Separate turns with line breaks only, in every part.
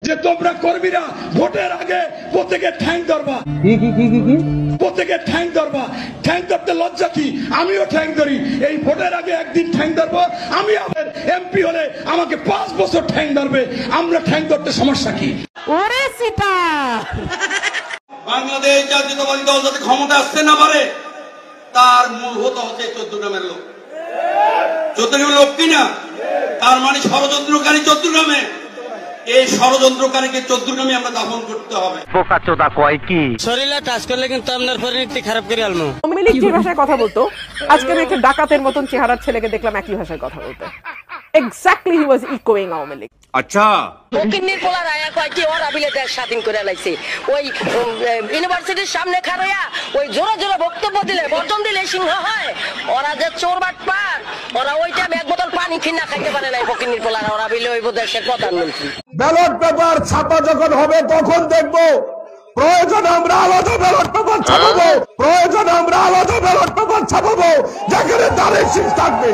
যে তোমরা কর্মীরা ভোটের আগে প্রত্যেকে ঠ্যাং ধরবা, প্রত্যেকে ঠ্যাং ধরবা। ঠ্যাং ধরতে লজ্জা কি? আমিও ঠ্যাং ধরি। এই ভোটের আগে একদিন ঠ্যাং ধরবো। আমি আমার এমপি হলে আমাকে 5 বছর ঠ্যাং ধরবে। আমরা ঠ্যাং ধরতে সমস্যা কি?
ওরে সিটা
বাংলাদেশ জাতীয়তাবাদী দল যাতে ক্ষমতা আসতে না পারে তার মূল হতে হচ্ছে 14 গ্রামের লোক। 14 গ্রামের লোক কিনা, তার মানে ষড়যন্ত্রকারী 14 গ্রামে। এই ষড়যন্ত্রকারীকে 14 গ্রামে আমরা দাফন করতে হবে।
বোকাচোদা কয় কি?
শরীরে টাচ করলে কিন্তু আপনার পরিণতি খারাপ করে আলমু।
আওয়ামী লীগ যে ভাষায় কথা বলতো, আজকে আমি একটা ডাকাতের মতন চেহারার ছেলেকে দেখলাম একই ভাষায় কথা বলতে। এক্স্যাক্টলি হি ওয়াজ ইকোয়িং আওয়ামী লীগ।
আচ্ছা,
ফকিন্নির পোলার আয়া কয় কি ওরা বিলে দেশ স্বাধীন করে লাইছে। ওই ইউনিভার্সিটির সামনে খাড়াইয়া ওই জোরে জোরে বক্তব্য দিলে, বর্জন দিলে সিংহ হয়। ওরা যে চোর বাটপার, ওরা ওইটা এক বোতল পানি কিনা খাইতে পারে নাই ফকিন্নির পোলার। ওরা বিলে ওই দেশের প্রধানমন্ত্রী।
ব্যালট পেপার ছাপা যখন হবে তখন দেখবো। প্রয়োজনে আমরা আলাদা ব্যালট পেপার ছাপাবো, প্রয়োজনে আমরা আলাদা ব্যালট পেপার ছাপাবো যেখানে দাঁড়িয়ে শীষ থাকবে,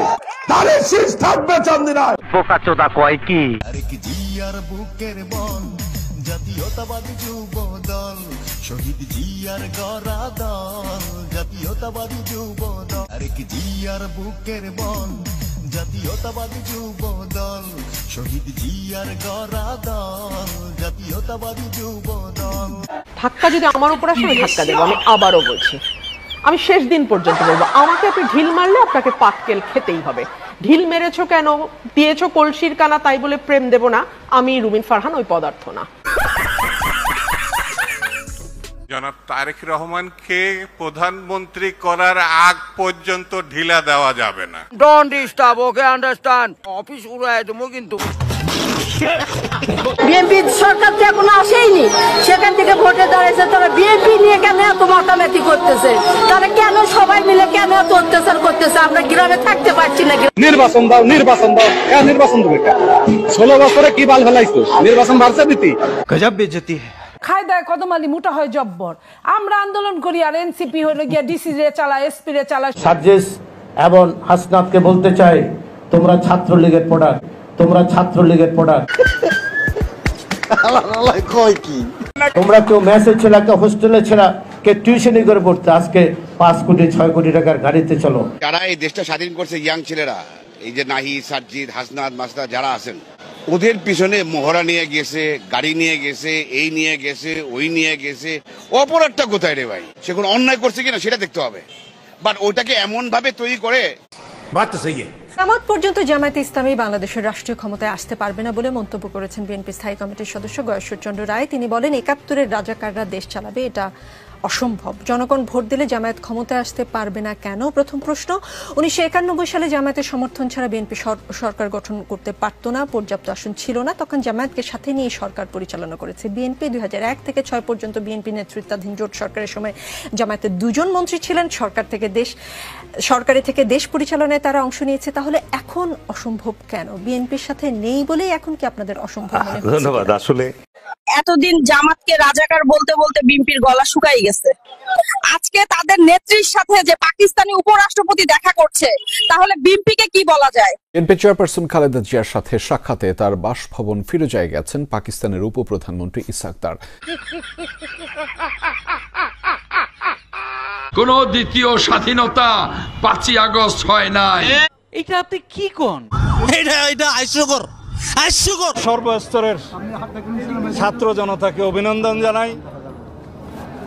দাঁড়িয়ে শীষ থাকবে চান্দিনায়।
বোকাচোদা কয় কি?
আরেক জিয়ার বুকের বল জাতীয়তাবাদী যুব দল, শহীদ জিয়ার গড়া দল জাতীয়তাবাদী যুব দল। আরেক জিয়ার বুকের বল জাতীয়তাবাদী যুব দল, শহীদ জিয়ার গড়া দল জাতীয়তাবাদী যুব দল।
ধাক্কা যদি আমার উপর আসে, আমি ধাক্কা দেবো। আমি আবারও বলছি, আমি শেষ দিন পর্যন্ত বলবো, আমাকে আপনি ঢিল মারলে আপনাকে পাটকেল খেতেই হবে। ঢিল মেরেছো কেন, দিয়েছো কলসির কানা, তাই বলে প্রেম দেব না। আমি রুমিন ফারহান ওই পদার্থ না।
জনাব তারেক রহমানকে প্রধানমন্ত্রী করার আগ পর্যন্ত ঢিলা দেওয়া যাবে না।
Don't disturb, okay understand. Office উড়ায় দেবো কিন্তু।
বিএনপি সরকার তো এখনো আসেইনি, সেখান থেকে ভোটে দাঁড়িয়েছে। তারা বিএনপি নিয়ে কেন এত মাতামাতি করতেছে? তারা কেন সবাই মিলে কেন এত অত্যাচার করতেছে? আমরা গ্রামে থাকতে পারছি না।
নির্বাচন দাও, নির্বাচন দাও। নির্বাচন দেবে 16 বছরে কি বাল ফেলাইছো? নির্বাচন ভারসা দিতি
গজব বেজতি।
খায় দায় কদমালি মোটা হয় জব্বর। আমরা আন্দোলন করি আর এনসিপি হলো গিয়া ডিসি রে চালায়, এসপি রে চালায়।
সার্জিস এবং হাসনাতকে বলতে চাই, তোমরা ছাত্রলীগের প্রোডাক্ট, তোমরা ছাত্রলীগের প্রোডাক্ট। তোমরা কেউ মেসেজ ছিল, একটা হোস্টেলে ছিল, কে টিউশনি করে পড়তে, আজকে 5 কোটি 6 কোটি টাকার গাড়িতে চলো।
যারা এই দেশটা স্বাধীন করছে, ইয়াং ছেলেরা, এই যে নাহি, সার্জিদ, হাসনাত, মাসুদ যারা আছেন, ওদের পিছনে মহড়া নিয়ে গেছে, গাড়ি নিয়ে গেছে, এই নিয়ে গেছে, ওই নিয়ে গেছে। অপরাধটা কোথায় রে ভাই? সে কোনো অন্যায় করছে কিনা সেটা দেখতে হবে, বাট ওটাকে এমন ভাবে তৈরি করে।
জামাত পর্যন্ত জামায়াতে ইসলামী বাংলাদেশের রাষ্ট্রীয় ক্ষমতায় আসতে পারবে না বলে মন্তব্য করেছেন বিএনপি স্থায়ী কমিটির সদস্য গয়েশ্বরচন্দ্র রায়। তিনি বলেন, 71-এর রাজাকাররা দেশ চালাবে, এটা অসম্ভব। জনগণ ভোট দিলে জামায়াত ক্ষমতায় আসতে পারবে না কেন? প্রথম প্রশ্ন। 1991 সালে জামায়াতের সমর্থন ছাড়া বিএনপি সরকার গঠন করতে পারত না, পর্যাপ্ত আসন ছিল না, তখন জামায়াতকে সাথে নিয়ে সরকার পরিচালনা করেছে বিএনপি। 2001 থেকে 6 পর্যন্ত বিএনপি নেতৃত্বাধীন জোট সরকারের সময় জামায়াতের 2 জন মন্ত্রী ছিলেন। সরকারি থেকে দেশ পরিচালনায় তারা অংশ নিয়েছে। তাহলে এখন অসম্ভব কেন? বিএনপির সাথে নেই বলেই এখন কি আপনাদের অসম্ভব মনে হচ্ছে?
ধন্যবাদ। আসলে
এতদিন জামাতকে রাজাকার বলতে বলতে বিএনপির গলা শুকাই গেছে। আজকে তাদের নেত্রীর সাথে যে পাকিস্তানি উপরাষ্ট্রপতি দেখা করছে, তাহলে বিএনপিকে কি বলা যায়?
বিএনপি চেয়ারপারসন খালেদা জিয়ার সাথে সাক্ষাতে তার বাসভবন ফিরোজায় গেছেন পাকিস্তানের উপপ্রধানমন্ত্রী ইসহাক দার।
কোন দ্বিতীয় স্বাধীনতা 5ই আগস্ট হয় নাই।
এটা আপনি কি কোন? এটা হাস্যকর।
সর্বস্তরের ছাত্র জনতাকে অভিনন্দন জানাই,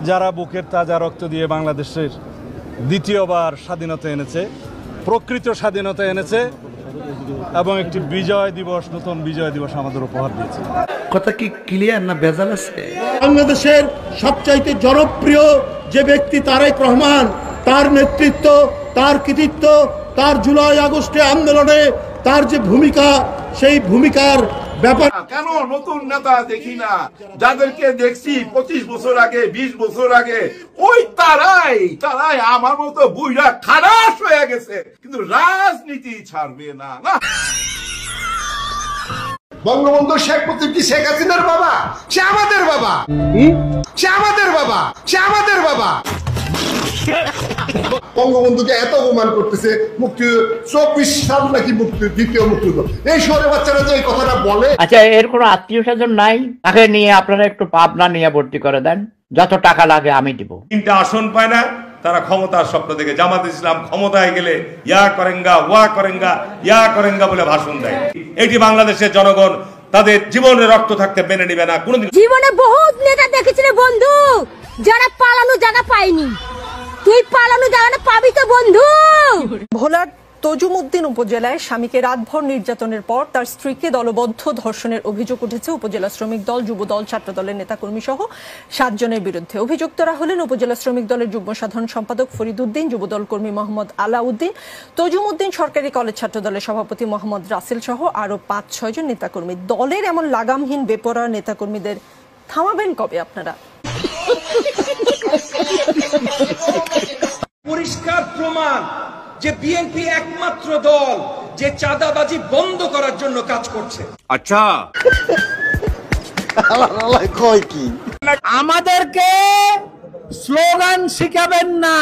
যারা বুকের তাজা রক্ত দিয়ে বাংলাদেশের দ্বিতীয়বার স্বাধীনতা এনেছে, প্রকৃত স্বাধীনতা এনেছে এবং একটি বিজয় দিবস, নতুন বিজয় দিবস আমাদের উপহার দিয়েছে।
কথা কি ক্লিয়ার না ভেজাল আছে?
বাংলাদেশের সবচাইতে জনপ্রিয় যে ব্যক্তি তারেক রহমান, তার নেতৃত্ব, তার কৃতিত্ব, তার জুলাই আগস্টে আন্দোলনে তার যে ভূমিকা, সেই ভূমিকার ব্যাপার কেন নতুন নেতা দেখি না? যাদেরকে দেখছি 25 বছর আগে, 20 বছর আগে, ওই তারাই আমার মতো বুইড়া খারাপ হয়ে গেছে, কিন্তু রাজনীতি ছাড়বে না। বঙ্গবন্ধু শেখ মুজিব কি শেখ হাসিনার বাবা? সে আমাদের বাবা, সে আমাদের বাবা, সে আমাদের বাবা।
বঙ্গবন্ধুকে এত অপমান করতেছে মুক্তি 24 সাল নাকি মুক্তি দ্বিতীয় মুক্তিযুদ্ধ, এই শহরে বাচ্চারা যে এই কথাটা বলে।
আচ্ছা, এর কোনো আত্মীয় স্বজন নাই? তাকে নিয়ে আপনারা একটু পাবনা নিয়ে ভর্তি করে দেন, যত টাকা লাগে আমি দিব।
3টা আসন পায় না, তারা ক্ষমতার স্বপ্ন দেখে। জামাত ইসলাম ক্ষমতায় গেলে ইয়া করেঙ্গা ওয়া করেঙ্গা ইয়া করেঙ্গা বলে ভাষণ দেয়। এটি বাংলাদেশের জনগণ তাদের জীবনে রক্ত থাকতে মেনে নিবে না কোনোদিন।
জীবনে বহুত নেতা দেখেছি রে বন্ধু, যারা পালানো জায়গা পায়নি। তুই পালানো জায়গা পাবি তো বন্ধু।
ভোলার তজুমউদ্দিন উপজেলায় স্বামীকে রাতভর নির্যাতনের পর তার স্ত্রীকে দলবদ্ধ ধর্ষণের অভিযোগ উঠেছে উপজেলা শ্রমিক দল, যুব দল, ছাত্র দলের নেতাকর্মী সহ 7 জনের বিরুদ্ধে। অভিযুক্তরা হলেন উপজেলা শ্রমিক দলের যুগ্ম সাধারণ সম্পাদক ফরিদ উদ্দিন, যুব দল কর্মী মোহাম্মদ আলাউদ্দিন, তজুমউদ্দিন সরকারি কলেজ ছাত্র দলের সভাপতি মোহাম্মদ রাসেল সহ আরো 5-6 জন নেতাকর্মী। দলের এমন লাগামহীন বেপরোয়া নেতাকর্মীদের থামাবেন কবে আপনারা?
পরিষ্কার প্রমাণ যে বিএনপি একমাত্র দল যে চাঁদাবাজি বন্ধ করার জন্য কাজ করছে।
আচ্ছা,
আমাদেরকে স্লোগান শিখাবেন না,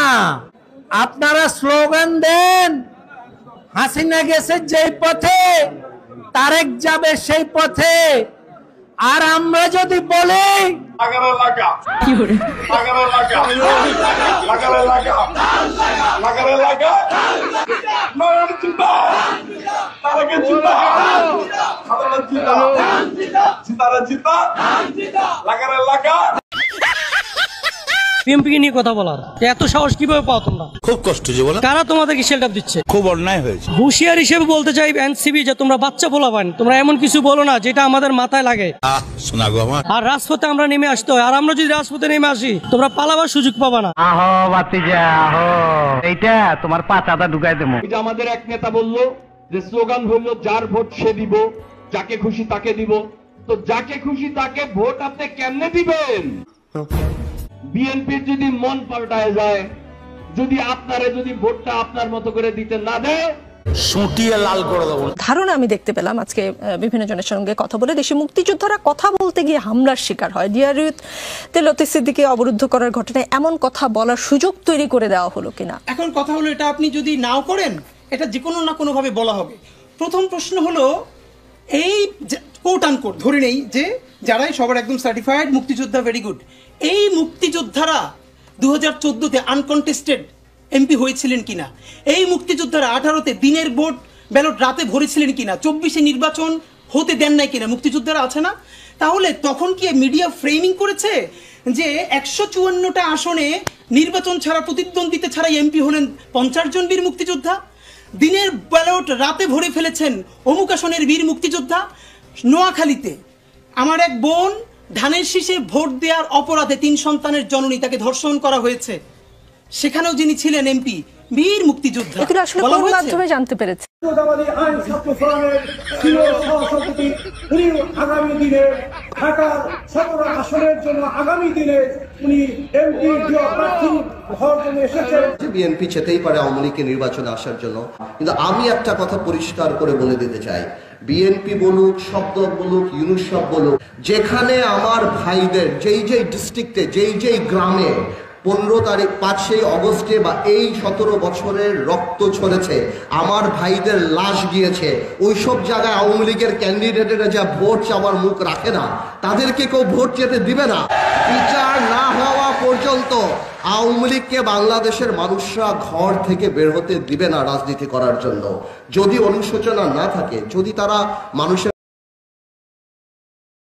আপনারা স্লোগান দেন। হাসিনা গেছে যেই পথে, তারেক যাবে সেই পথে। আর আমরা যদি বলি
বিএনপি নিয়ে কথা বলার এত সাহস কিভাবে পাও তোমরা?
খুব কষ্ট জীবন।
কারা তোমাদেরকে শেল্টার দিচ্ছে?
খুব অন্যায় হয়েছে।
হুঁশিয়ার হিসেবে বলতে চাই এনসিবি যে তোমরা বাচ্চা পোলাপান, তোমরা এমন কিছু বলো না যেটা আমাদের মাথায় লাগে।
শোনা গো আমার।
আর রাজপথে আমরা নেমে আসতে হয়, আর আমরা যদি রাজপথে নেমে আসি তোমরা পালাবার সুযোগ পাবা না।
আহো বাতিজা আহো, এইটা তোমার পাতাটা ঢুকাই দেবো।
আমাদের এক নেতা বললো যে স্লোগান হলো যার ভোট সে দিব, যাকে খুশি তাকে দিব। তো যাকে খুশি তাকে ভোট আপনি কেমনে দিবেন? বিএনপির যদি মন পাল্টায় যায়, যদি আপনারা যদি ভোটটা আপনার মতো করে দিতে না দেয়,
সুটিয়ে লাল করে দেবো।
ধারণা আমি দেখতে পেলাম আজকে বিভিন্ন জনের সঙ্গে কথা বলে, দেশে মুক্তিযোদ্ধারা কথা বলতে গিয়ে হামলার শিকার হয়। ডিআরইউতে লতিফ সিদ্দিকীকে অবরুদ্ধ করার ঘটনায় এমন কথা বলার সুযোগ তৈরি করে দেওয়া হলো কিনা?
এখন কথা হলো, এটা আপনি যদি নাও করেন, এটা যে কোনো না কোনো ভাবে বলা হবে। প্রথম প্রশ্ন হলো, এই কোট আনকোট ধরে নেই যে যারাই সবার একদম সার্টিফাইড মুক্তিযোদ্ধা, ভেরি গুড। এই মুক্তিযোদ্ধারা 2014-তে আনকন্টেস্টেড এমপি হয়েছিলেন কিনা? এই মুক্তিযোদ্ধারা 18-তে দিনের ভোট ব্যালট রাতে ভরেছিলেন কিনা? 24-এ নির্বাচন হতে দেন নাই কিনা? মুক্তিযোদ্ধারা আছে না? তাহলে তখন কি মিডিয়া ফ্রেমিং করেছে যে 154টা আসনে নির্বাচন ছাড়া, প্রতিদ্বন্দ্বিতা ছাড়াই এমপি হলেন 50 জন বীর মুক্তিযোদ্ধা? দিনের ব্যালট রাতে ভরে ফেলেছেন অমুক আসনের বীর মুক্তিযোদ্ধা। নোয়াখালীতে আমার এক বোন ধানের শীষে ভোট দেওয়ার অপরাধে 3 সন্তানের জননী, তাকে ধর্ষণ করা হয়েছে। সেখানেও যিনি ছিলেন এমপি, বীর মুক্তিযোদ্ধা।
এগুলো আসলে কোন মাধ্যমে জানতে পেরেছে?
আইন ছাত্র ফোরামের সভাপতি, উনি আগামী দিনে ঢাকার 17 আসনের জন্য আগামী দিনে উনি এমপি প্রার্থী হওয়ার জন্য এসেছেন।
বিএনপি চেতেই পারে আওয়ামী লীগের নির্বাচনে আসার জন্য, কিন্তু আমি একটা কথা পরিষ্কার করে বলে দিতে চাই, বিএনপি বলুক, শব্দ বলুক, ইউনুস সব বলুক, যেখানে আমার ভাইদের যেই যেই ডিস্ট্রিক্টে, যেই গ্রামে 15 তারিখ 5 অগস্টে বা এই 17 বছরের রক্ত ঝরেছে, আমার ভাইদের লাশ গিয়েছে, ওইসব জায়গায় আওয়ামী লীগের ক্যান্ডিডেটেরা যা ভোট চাওয়ার মুখ রাখে না, তাদেরকে কেউ ভোট যেতে দিবে না। বিচার না হওয়া পর্যন্ত আওয়ামী লীগকে বাংলাদেশের মানুষরা ঘর থেকে বের হতে দিবে না রাজনীতি করার জন্য। যদি অনুশোচনা না থাকে, যদি তারা মানুষের